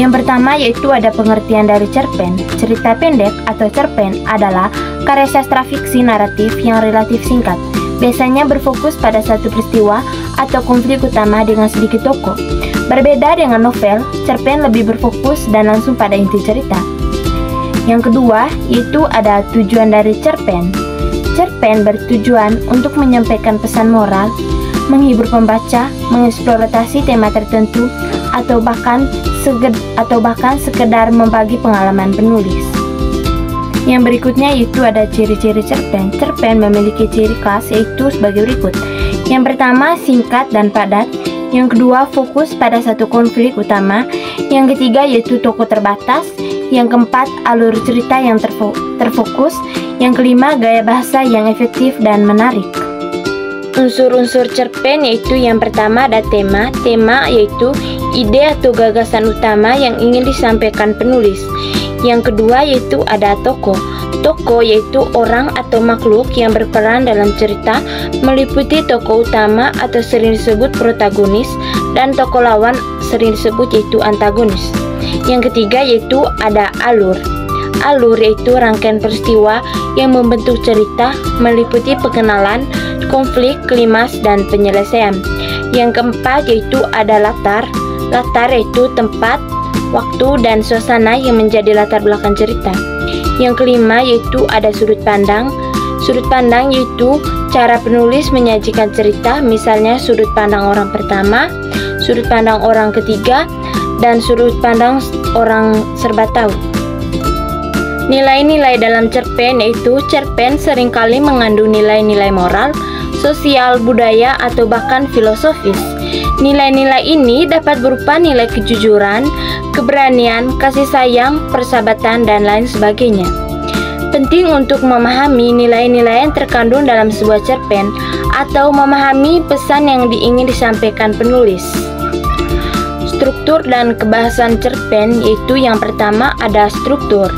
Yang pertama yaitu ada pengertian dari cerpen. Cerita pendek atau cerpen adalah karya sastra fiksi naratif yang relatif singkat. Biasanya berfokus pada satu peristiwa atau konflik utama dengan sedikit tokoh. Berbeda dengan novel, cerpen lebih berfokus dan langsung pada inti cerita. Yang kedua yaitu ada tujuan dari cerpen. Cerpen bertujuan untuk menyampaikan pesan moral, menghibur pembaca, mengeksplorasi tema tertentu, atau bahkan sekedar membagi pengalaman penulis. Yang berikutnya yaitu ada ciri-ciri cerpen. Cerpen memiliki ciri khas yaitu sebagai berikut. Yang pertama, singkat dan padat. Yang kedua, fokus pada satu konflik utama. Yang ketiga yaitu tokoh terbatas. Yang keempat, alur cerita yang terfokus. Yang kelima, gaya bahasa yang efektif dan menarik. Unsur-unsur cerpen yaitu yang pertama ada tema. Tema yaitu ide atau gagasan utama yang ingin disampaikan penulis. Yang kedua yaitu ada tokoh. Tokoh yaitu orang atau makhluk yang berperan dalam cerita, meliputi tokoh utama atau sering disebut protagonis, dan tokoh lawan sering disebut yaitu antagonis. Yang ketiga yaitu ada alur. Alur yaitu rangkaian peristiwa yang membentuk cerita, meliputi pengenalan, konflik, klimaks, dan penyelesaian. Yang keempat yaitu ada latar. Latar yaitu tempat, waktu, dan suasana yang menjadi latar belakang cerita. Yang kelima yaitu ada sudut pandang. Sudut pandang yaitu cara penulis menyajikan cerita, misalnya sudut pandang orang pertama, sudut pandang orang ketiga, dan sudut pandang orang serba tahu. Nilai-nilai dalam cerpen yaitu cerpen seringkali mengandung nilai-nilai moral, sosial, budaya, atau bahkan filosofis. Nilai-nilai ini dapat berupa nilai kejujuran, keberanian, kasih sayang, persahabatan, dan lain sebagainya. Penting untuk memahami nilai-nilai yang terkandung dalam sebuah cerpen atau memahami pesan yang ingin disampaikan penulis. Struktur dan kebahasan cerpen yaitu yang pertama ada struktur.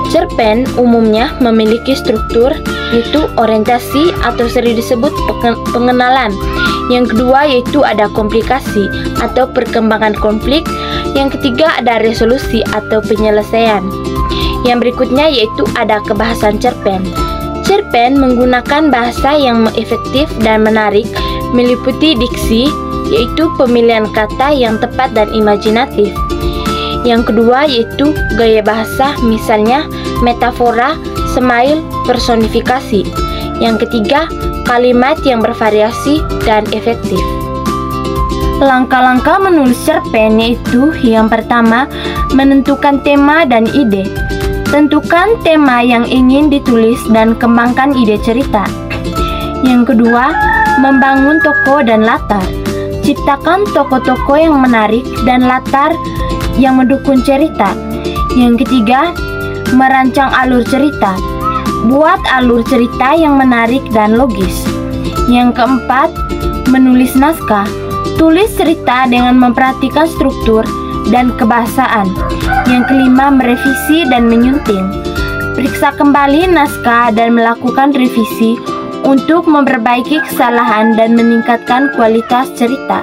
Cerpen umumnya memiliki struktur yaitu orientasi atau sering disebut pengenalan. Yang kedua yaitu ada komplikasi atau perkembangan konflik. Yang ketiga ada resolusi atau penyelesaian. Yang berikutnya yaitu ada kebahasan cerpen. Cerpen menggunakan bahasa yang efektif dan menarik, meliputi diksi yaitu pemilihan kata yang tepat dan imajinatif. Yang kedua yaitu gaya bahasa, misalnya metafora, semail, personifikasi. Yang ketiga, kalimat yang bervariasi dan efektif. Langkah-langkah menulis cerpen yaitu yang pertama, menentukan tema dan ide. Tentukan tema yang ingin ditulis dan kembangkan ide cerita. Yang kedua, membangun tokoh dan latar. Ciptakan tokoh-tokoh yang menarik dan latar yang mendukung cerita. Yang ketiga, merancang alur cerita. Buat alur cerita yang menarik dan logis. Yang keempat, menulis naskah. Tulis cerita dengan memperhatikan struktur dan kebahasaan. Yang kelima, merevisi dan menyunting. Periksa kembali naskah dan melakukan revisi untuk memperbaiki kesalahan dan meningkatkan kualitas cerita.